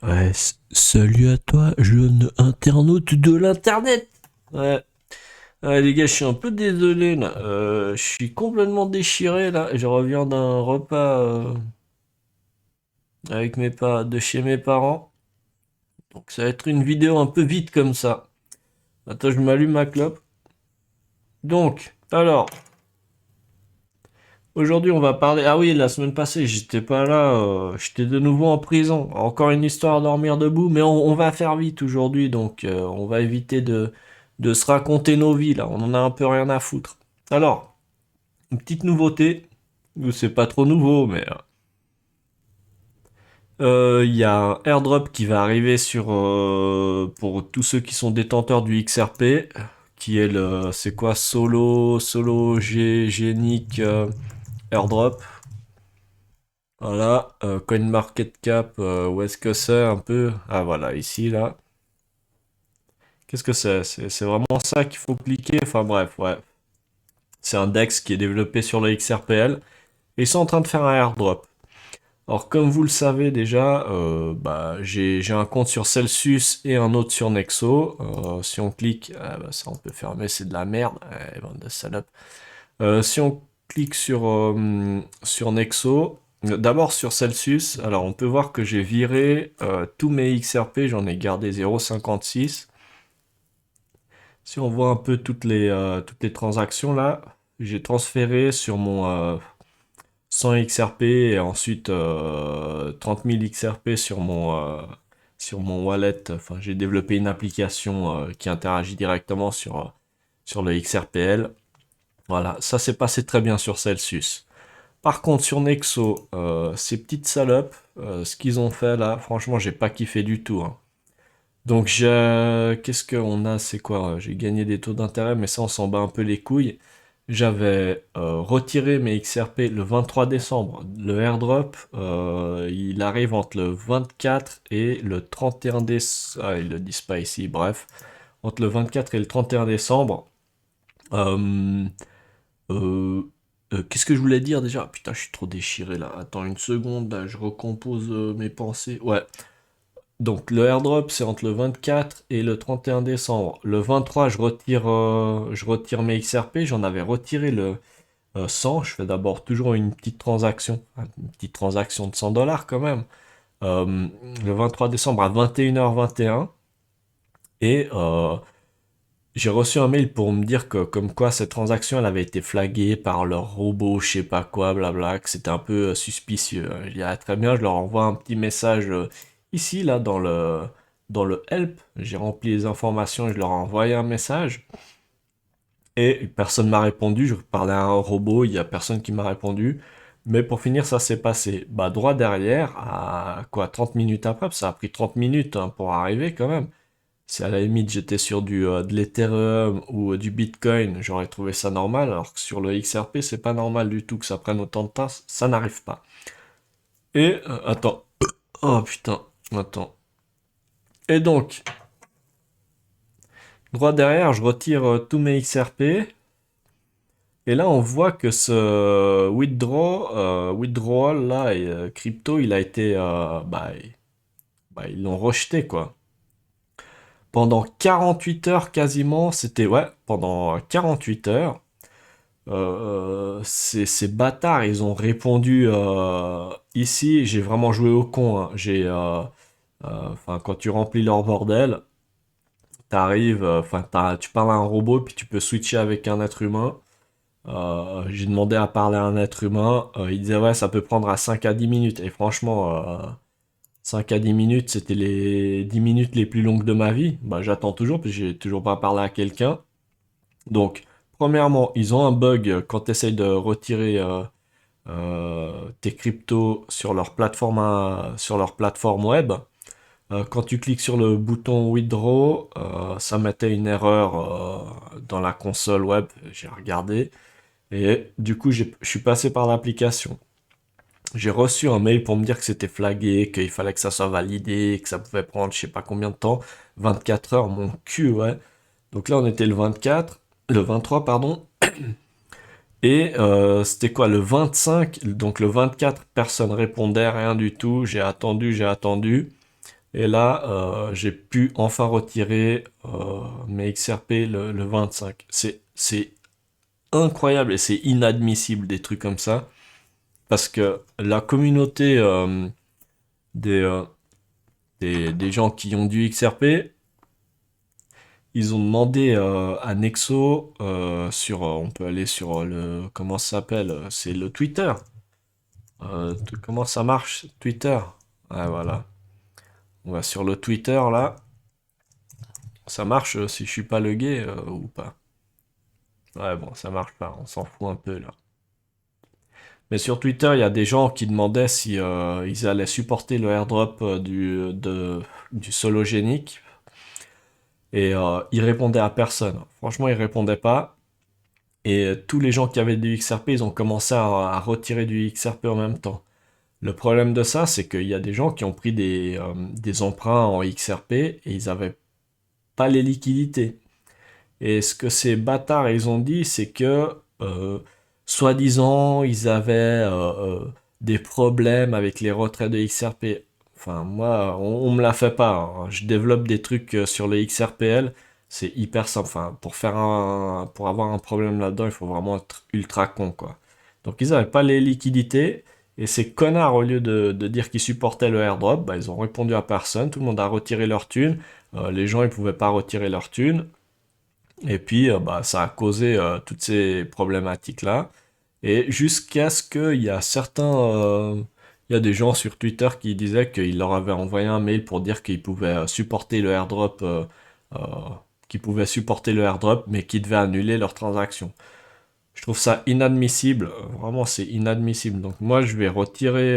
Ouais, salut à toi, jeune internaute de l'internet. Ouais. Ouais, les gars, je suis un peu désolé là. Je suis complètement déchiré là. Je reviens d'un repas avec de chez mes parents. Donc ça va être une vidéo un peu vite comme ça. Attends, je m'allume ma clope. Donc, alors, aujourd'hui on va parler. Ah oui, la semaine passée, j'étais pas là. J'étais de nouveau en prison. Encore une histoire à dormir debout, mais on va faire vite aujourd'hui. Donc, on va éviter de se raconter nos vies là. On en a un peu rien à foutre. Alors, une petite nouveauté. C'est pas trop nouveau, mais il y a un airdrop qui va arriver pour tous ceux qui sont détenteurs du XRP, qui est c'est quoi, Genic airdrop. Voilà, CoinMarketCap, où est-ce que c'est un peu? Ah voilà, ici là. Qu'est-ce que c'est? C'est vraiment ça qu'il faut cliquer. Enfin bref, ouais. C'est un DEX qui est développé sur le XRPL. Et ils sont en train de faire un airdrop. Alors, comme vous le savez déjà, j'ai un compte sur Celsius et un autre sur Nexo. Si on clique, ça on peut fermer, c'est de la merde, bande de salopes. Si on clique sur Nexo, d'abord sur Celsius, alors on peut voir que j'ai viré tous mes XRP, j'en ai gardé 0,56. Si on voit un peu toutes les transactions là, j'ai transféré sur mon 100 XRP et ensuite 30 000 XRP sur mon wallet. Enfin, j'ai développé une application qui interagit directement sur le XRPL. Voilà, ça s'est passé très bien sur Celsius. Par contre, sur Nexo, ces petites salopes, ce qu'ils ont fait là, franchement, j'ai pas kiffé du tout, hein. Donc, qu'est-ce qu'on a? C'est quoi? J'ai gagné des taux d'intérêt, mais ça, on s'en bat un peu les couilles. J'avais retiré mes XRP le 23 décembre. Le airdrop, il arrive entre le 24 et le 31 décembre. Ah, ils le disent pas ici, bref. Entre le 24 et le 31 décembre. Euh, euh, Qu'est-ce que je voulais dire déjà? Putain, je suis trop déchiré là. Attends une seconde, là, je recompose mes pensées. Ouais. Donc le airdrop c'est entre le 24 et le 31 décembre. Le 23 je retire mes XRP, j'en avais retiré le 100. Je fais d'abord toujours une petite transaction de 100 dollars quand même. Euh, le 23 décembre à 21h21 et j'ai reçu un mail pour me dire que comme quoi cette transaction elle avait été flaguée par leur robot, je sais pas quoi, blabla, que c'était un peu suspicieux. Je dis ah, très bien, je leur envoie un petit message ici là dans le help. J'ai rempli les informations et je leur ai envoyé un message et personne m'a répondu. Je parlais à un robot, il y a personne qui m'a répondu. Mais pour finir, ça s'est passé. Bah droit derrière, à quoi 30 minutes après, ça a pris 30 minutes hein, pour arriver quand même. Si à la limite j'étais sur de l'Ethereum ou du Bitcoin, j'aurais trouvé ça normal, alors que sur le XRP, c'est pas normal du tout que ça prenne autant de temps, ça n'arrive pas. Et, attends, oh putain, attends. Et donc, droit derrière, je retire tous mes XRP, et là on voit que ce withdrawal là, crypto, il a été, ils l'ont rejeté quoi. Pendant 48 heures quasiment, ouais, pendant 48 heures, ces bâtards, ils ont répondu ici. J'ai vraiment joué au con, hein. Enfin, quand tu remplis leur bordel, t'arrives, tu parles à un robot puis tu peux switcher avec un être humain. J'ai demandé à parler à un être humain. Il disait ouais, ça peut prendre à 5 à 10 minutes. Et franchement, 5 à 10 minutes, c'était les 10 minutes les plus longues de ma vie. Bah, j'attends toujours puis j'ai toujours pas parlé à quelqu'un. Donc, premièrement, ils ont un bug quand tu essayes de retirer tes cryptos sur sur leur plateforme web. Quand tu cliques sur le bouton withdraw, ça mettait une erreur dans la console web. J'ai regardé et du coup je suis passé par l'application. J'ai reçu un mail pour me dire que c'était flagué, qu'il fallait que ça soit validé, que ça pouvait prendre je sais pas combien de temps, 24 heures, mon cul, ouais. Donc là on était le 23 pardon. Et c'était quoi, le 25, donc le 24, personne répondait, rien du tout. J'ai attendu, j'ai attendu. Et là, j'ai pu enfin retirer mes XRP le 25. C'est incroyable et c'est inadmissible des trucs comme ça. Parce que la communauté des, euh, des gens qui ont du XRP, ils ont demandé à Nexo on peut aller sur comment ça s'appelle? C'est le Twitter. Comment ça marche, Twitter? Ah voilà. On va sur le Twitter là. Ça marche si je suis pas logué ou pas? Ouais, bon, ça marche pas, on s'en fout un peu là. Mais sur Twitter, il y a des gens qui demandaient si ils allaient supporter le airdrop du Sologenic. Et ils répondaient à personne. Franchement, ils répondaient pas. Et tous les gens qui avaient du XRP, ils ont commencé à retirer du XRP en même temps. Le problème de ça, c'est qu'il y a des gens qui ont pris des emprunts en XRP et ils n'avaient pas les liquidités. Et ce que ces bâtards ils ont dit, c'est que soi-disant ils avaient des problèmes avec les retraits de XRP. Enfin, moi, on me la fait pas, hein. Je développe des trucs sur le XRPL, c'est hyper simple. Enfin, pour avoir un problème là-dedans, il faut vraiment être ultra con, quoi. Donc, ils n'avaient pas les liquidités. Et ces connards, au lieu de dire qu'ils supportaient le airdrop, bah, ils ont répondu à personne. Tout le monde a retiré leur thune. Les gens, ils pouvaient pas retirer leur thune. Et puis, bah, ça a causé toutes ces problématiques-là. Et jusqu'à ce qu'il y a il y a des gens sur Twitter qui disaient qu'ils leur avaient envoyé un mail pour dire qu'ils pouvaient supporter le airdrop, euh, qu'ils pouvaient supporter le airdrop, mais qu'ils devaient annuler leur transaction. Je trouve ça inadmissible. Vraiment, c'est inadmissible. Donc moi, je vais retirer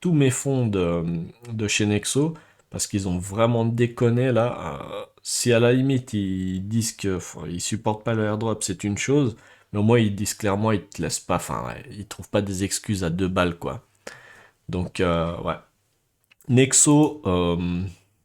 tous mes fonds de chez Nexo parce qu'ils ont vraiment déconné là. Si à la limite ils disent que ils supportent pas le airdrop, c'est une chose. Mais au moins ils disent clairement, ils te laissent pas. Enfin, ouais, ils trouvent pas des excuses à 2 balles quoi. Donc ouais. Nexo,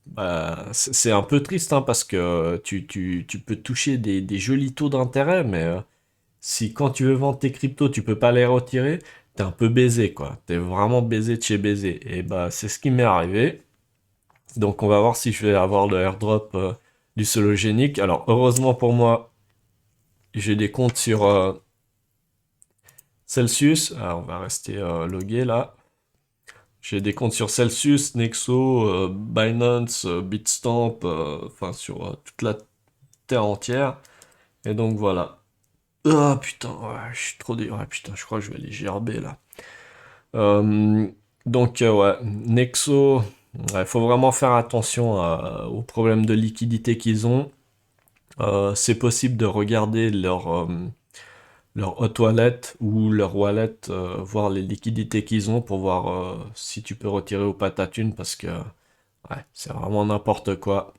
bah, c'est un peu triste hein, parce que tu peux toucher des jolis taux d'intérêt, mais si quand tu veux vendre tes cryptos, tu peux pas les retirer, t'es un peu baisé, quoi. T'es vraiment baisé de chez baisé. Et bah, c'est ce qui m'est arrivé. Donc, on va voir si je vais avoir le airdrop du Sologenic. Alors, heureusement pour moi, j'ai des comptes sur Celsius. Alors, on va rester logué là. J'ai des comptes sur Celsius, Nexo, Binance, Bitstamp, enfin sur toute la terre entière. Et donc voilà. Ah putain, ouais, je suis trop dé... Ouais, putain, je crois que je vais aller gerber là. Euh, ouais, Nexo, il faut vraiment faire attention aux problèmes de liquidité qu'ils ont. C'est possible de regarder leur hot wallet ou leur wallet, voir les liquidités qu'ils ont pour voir si tu peux retirer ou pas ta thune parce que ouais, c'est vraiment n'importe quoi.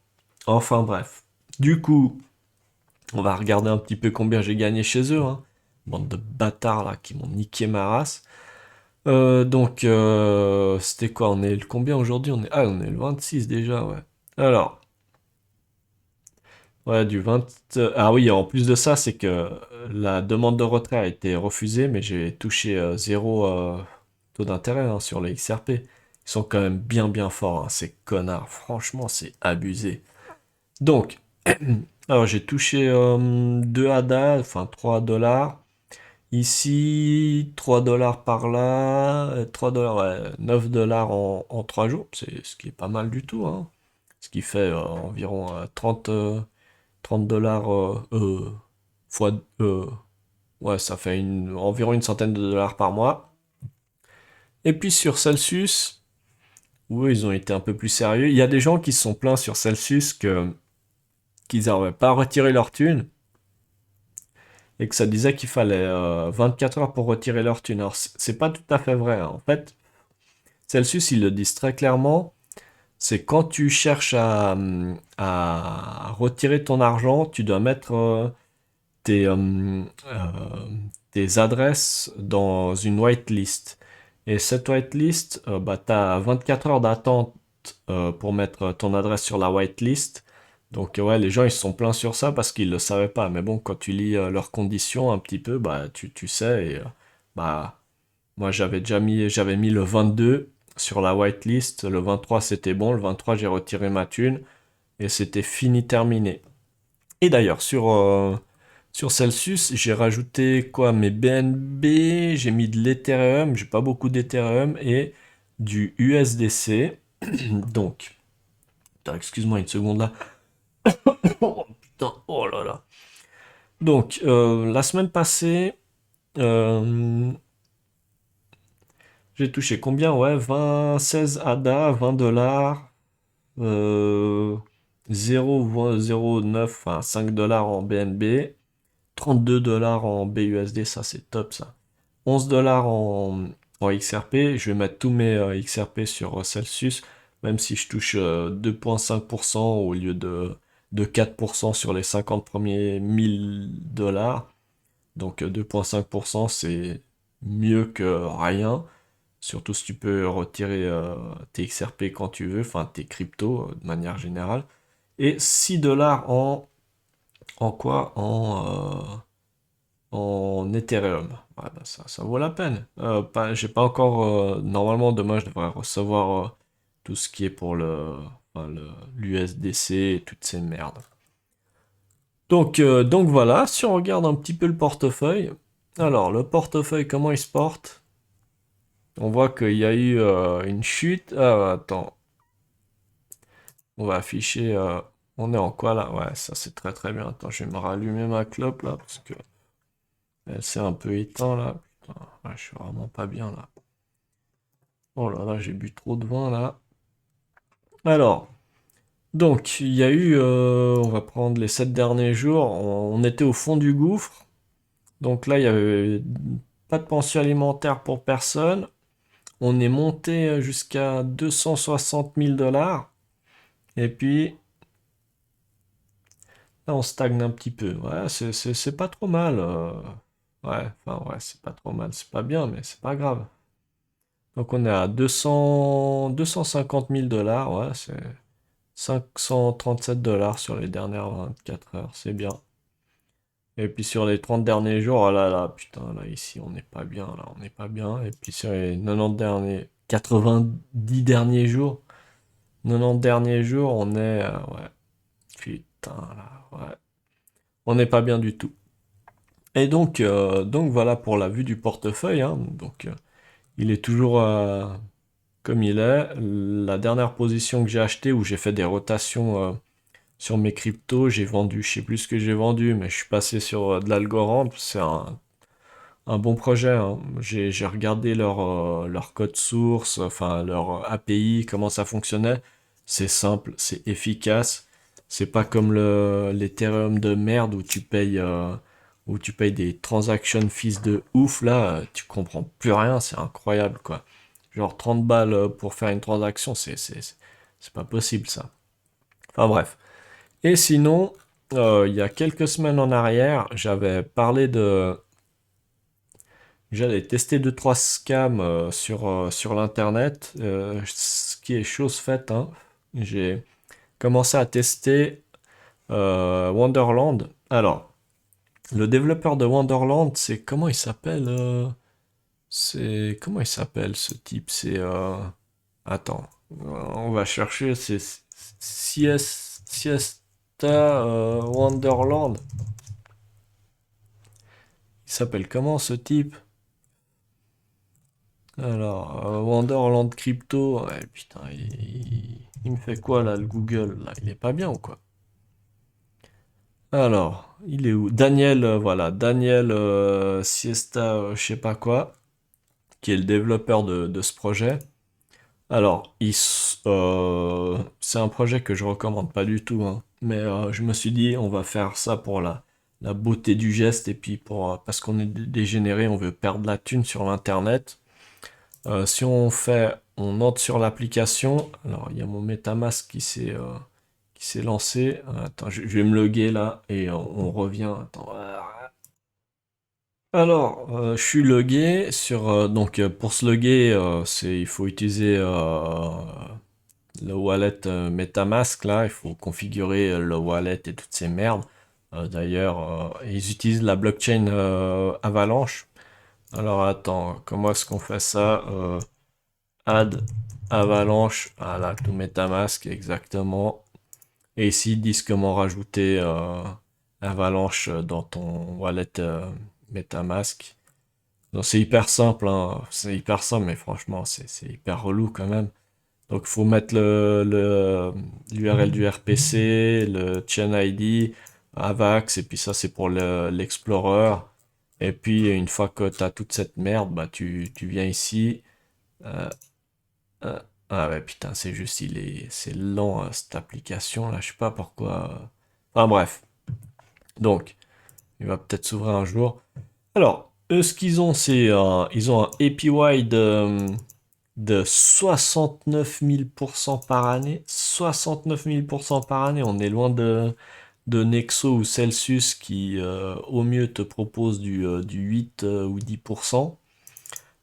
Enfin bref. Du coup, on va regarder un petit peu combien j'ai gagné chez eux, hein. Bande de bâtards là qui m'ont niqué ma race. C'était quoi? On est le combien aujourd'hui? On est le 26 déjà, ouais. Alors, ouais, du 20. Ah oui, en plus de ça, c'est que la demande de retrait a été refusée, mais j'ai touché zéro taux d'intérêt hein, sur le XRP. Ils sont quand même bien bien forts, hein, ces connards. Franchement, c'est abusé. Donc, alors j'ai touché 2 ADA, enfin 3 dollars. Ici, 3 dollars par là, 3 dollars, ouais, 9 dollars en 3 jours, c'est ce qui est pas mal du tout, hein. Ce qui fait environ 30 dollars fois, ouais, ça fait environ une centaine de dollars par mois. Et puis sur Celsius, où ils ont été un peu plus sérieux, il y a des gens qui se sont plaints sur Celsius qu'ils n'avaient pas retiré leur thune et que ça disait qu'il fallait 24 heures pour retirer leur thune. Alors c'est pas tout à fait vrai, hein. En fait, Celsius, ils le disent très clairement, c'est quand tu cherches à retirer ton argent, tu dois mettre tes, tes adresses dans une whitelist. Et cette whitelist, bah, tu as 24 heures d'attente pour mettre ton adresse sur la whitelist. Donc ouais, les gens ils se sont plaints sur ça parce qu'ils le savaient pas. Mais bon, quand tu lis leurs conditions un petit peu, bah tu sais. Et, bah moi j'avais mis le 22 sur la whitelist. Le 23 c'était bon, le 23 j'ai retiré ma thune et c'était fini terminé. Et d'ailleurs sur Celsius j'ai rajouté quoi, mes BNB, j'ai mis de l'Ethereum, j'ai pas beaucoup d'Ethereum et du USDC. Donc, attends, excuse-moi une seconde là. Oh putain, oh là là. Donc, la semaine passée, euh, j'ai touché combien? Ouais, 16 ADA, 20 dollars, euh, 0,09, enfin 5 dollars en BNB, 32 dollars en BUSD, ça c'est top ça. 11 dollars en XRP, je vais mettre tous mes XRP sur Celsius, même si je touche 2,5% au lieu de 4% sur les 50 premiers 1000 dollars. Donc 2,5% c'est mieux que rien. Surtout si tu peux retirer tes XRP quand tu veux, enfin tes cryptos de manière générale. Et 6 dollars en quoi? En Ethereum. Ouais, bah, ça vaut la peine. J'ai pas encore. Normalement, demain, je devrais recevoir tout ce qui est pour enfin, l'USDC et toutes ces merdes. Donc voilà, si on regarde un petit peu le portefeuille. Alors, le portefeuille, comment il se porte? On voit qu'il y a eu une chute. Ah, attends. On va afficher. On est en quoi là? Ouais, ça c'est très très bien. Attends, je vais me rallumer ma clope là parce que elle s'est un peu éteinte là. Putain, ouais, je suis vraiment pas bien là. Oh là là, j'ai bu trop de vin là. Alors, donc il y a eu. On va prendre les 7 derniers jours. On était au fond du gouffre. Donc là, il y avait pas de pension alimentaire pour personne. On est monté jusqu'à 260 000 dollars. Et puis, là, on stagne un petit peu. Ouais, c'est pas trop mal. Ouais, enfin, ouais, c'est pas trop mal. C'est pas bien, mais c'est pas grave. Donc, on est à 250 000 dollars. Ouais, c'est 537 dollars sur les dernières 24 heures. C'est bien. Et puis, sur les 30 derniers jours, oh là là, putain, là, ici, on n'est pas bien. Là, on n'est pas bien. Et puis, sur les 90 derniers, 90 derniers jours, 90 derniers jours, on est. Ouais, putain, là, ouais. On n'est pas bien du tout. Et donc voilà pour la vue du portefeuille, hein. Donc il est toujours comme il est. La dernière position que j'ai achetée où j'ai fait des rotations sur mes cryptos, j'ai vendu, je sais plus ce que j'ai vendu, mais je suis passé sur de l'Algorand. C'est un bon projet, hein. J'ai regardé leur code source, enfin leur API, comment ça fonctionnait. C'est simple, c'est efficace. C'est pas comme l'Ethereum de merde où tu payes des transaction fees de ouf. Là, tu comprends plus rien, c'est incroyable quoi. Genre 30 balles pour faire une transaction, c'est pas possible ça. Enfin bref. Et sinon, il y a quelques semaines en arrière, j'avais parlé de j'allais tester deux trois scams sur l'internet, ce qui est chose faite, hein. J'ai commencé à tester Wonderland. Alors, le développeur de Wonderland, c'est comment il s'appelle c'est comment il s'appelle ce type? C'est attends, on va chercher. C'est Siesta Wonderland. Il s'appelle comment ce type? Alors, Wonderland Crypto, ouais, putain, il me fait quoi là, le Google, là, il est pas bien ou quoi? Alors, il est où? Daniel, voilà, Daniel Siesta, je sais pas quoi, qui est le développeur de ce projet. Alors, c'est un projet que je recommande pas du tout, hein, mais je me suis dit, on va faire ça pour la beauté du geste et puis parce qu'on est dégénéré, on veut perdre la thune sur l'internet. Si on entre sur l'application. Alors, il y a mon MetaMask qui s'est lancé. Attends, je vais me loguer là et on revient. Attends. Alors, je suis logué donc pour se loguer, il faut utiliser le wallet MetaMask là. Il faut configurer le wallet et toutes ces merdes. D'ailleurs, ils utilisent la blockchain Avalanche. Alors attends, comment est-ce qu'on fait ça? add Avalanche, voilà, to MetaMask, exactement. Et ici, ils disent comment rajouter Avalanche dans ton wallet MetaMask. Donc c'est hyper simple, hein. C'est hyper simple, mais franchement, c'est hyper relou quand même. Donc, il faut mettre l'URL du RPC, le chain ID, AVAX, et puis ça, c'est pour l'Explorer. Et puis, une fois que tu as toute cette merde, bah, tu viens ici. euh, euh, ah ouais, putain, c'est juste, c'est lent, cette application, là, je sais pas pourquoi. Enfin, bref. Donc, il va peut-être s'ouvrir un jour. Alors, eux, ce qu'ils ont, ils ont un APY de 69 000 par année. 69 000 par année, on est loin de Nexo ou Celsius qui au mieux te propose du 8 ou 10%.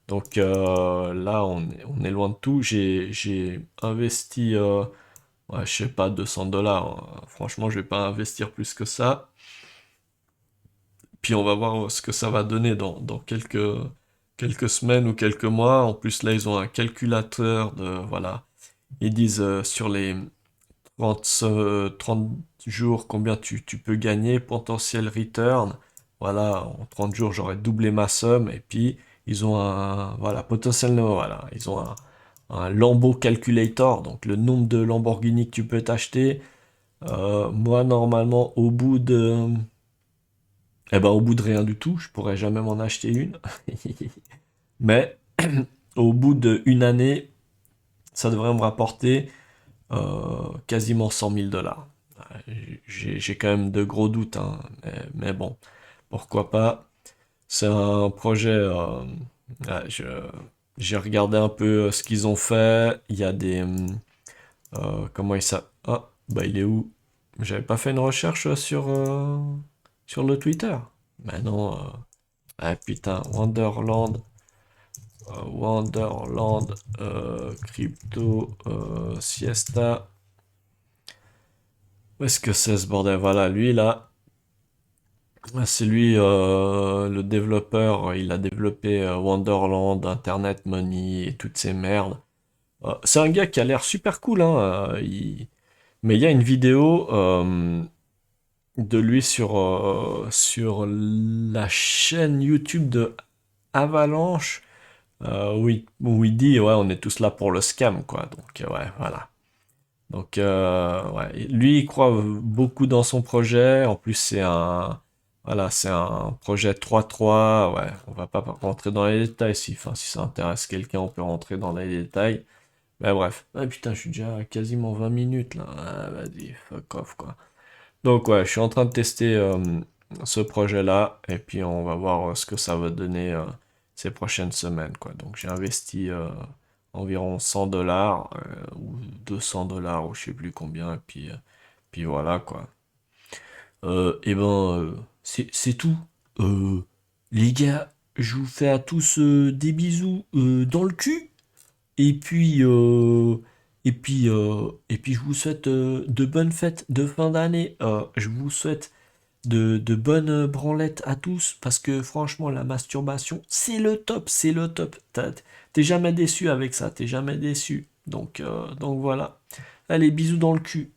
Donc là, on est loin de tout. J'ai investi, ouais, je sais pas, 200 $. Franchement, je vais pas investir plus que ça. Puis on va voir ce que ça va donner dans quelques semaines ou quelques mois. En plus, là, ils ont un calculateur de, voilà, ils disent sur les 30 jours combien tu peux gagner, potentiel return. Voilà, en 30 jours, j'aurais doublé ma somme. Et puis, ils ont voilà, potentiellement, voilà, ils ont un Lambo Calculator, donc le nombre de Lamborghini que tu peux t'acheter. Moi, normalement, au bout de rien du tout, je pourrais jamais m'en acheter une. Mais au bout d'une année, ça devrait me rapporter quasiment 100 000 $. J'ai quand même de gros doutes, hein, mais bon, pourquoi pas. C'est un projet. Ouais, j'ai regardé un peu ce qu'ils ont fait. Il y a des. Comment il s'appelle? Ah, bah il est où? J'avais pas fait une recherche sur le Twitter. Mais non. Ah putain, Wonderland, Crypto, Siesta. Où est-ce que c'est ce bordel? Voilà, lui là, c'est lui le développeur. Il a développé Wonderland, Internet Money et toutes ces merdes. C'est un gars qui a l'air super cool, hein. Mais il y a une vidéo de lui sur la chaîne YouTube de Avalanche où il dit ouais, on est tous là pour le scam, quoi. Donc ouais, voilà. Donc, ouais, lui, il croit beaucoup dans son projet. En plus, voilà, c'est un projet 3-3. Ouais, on va pas rentrer dans les détails. Enfin, si ça intéresse quelqu'un, on peut rentrer dans les détails. Mais bref. Ah putain, je suis déjà à quasiment 20 minutes là. Ah, vas-y, fuck off, quoi. Donc, ouais, je suis en train de tester ce projet-là. Et puis, on va voir ce que ça va donner ces prochaines semaines, quoi. Donc, j'ai investi environ 100 $ ou 200 $ ou je sais plus combien. Et puis voilà, quoi. Et ben, c'est tout. Les gars, je vous fais à tous des bisous dans le cul. Et puis, je vous souhaite de bonnes fêtes de fin d'année. Je vous souhaite de bonnes branlettes à tous parce que franchement, la masturbation, c'est le top, c'est le top. T'es jamais déçu avec ça, t'es jamais déçu. Donc voilà. Allez, bisous dans le cul.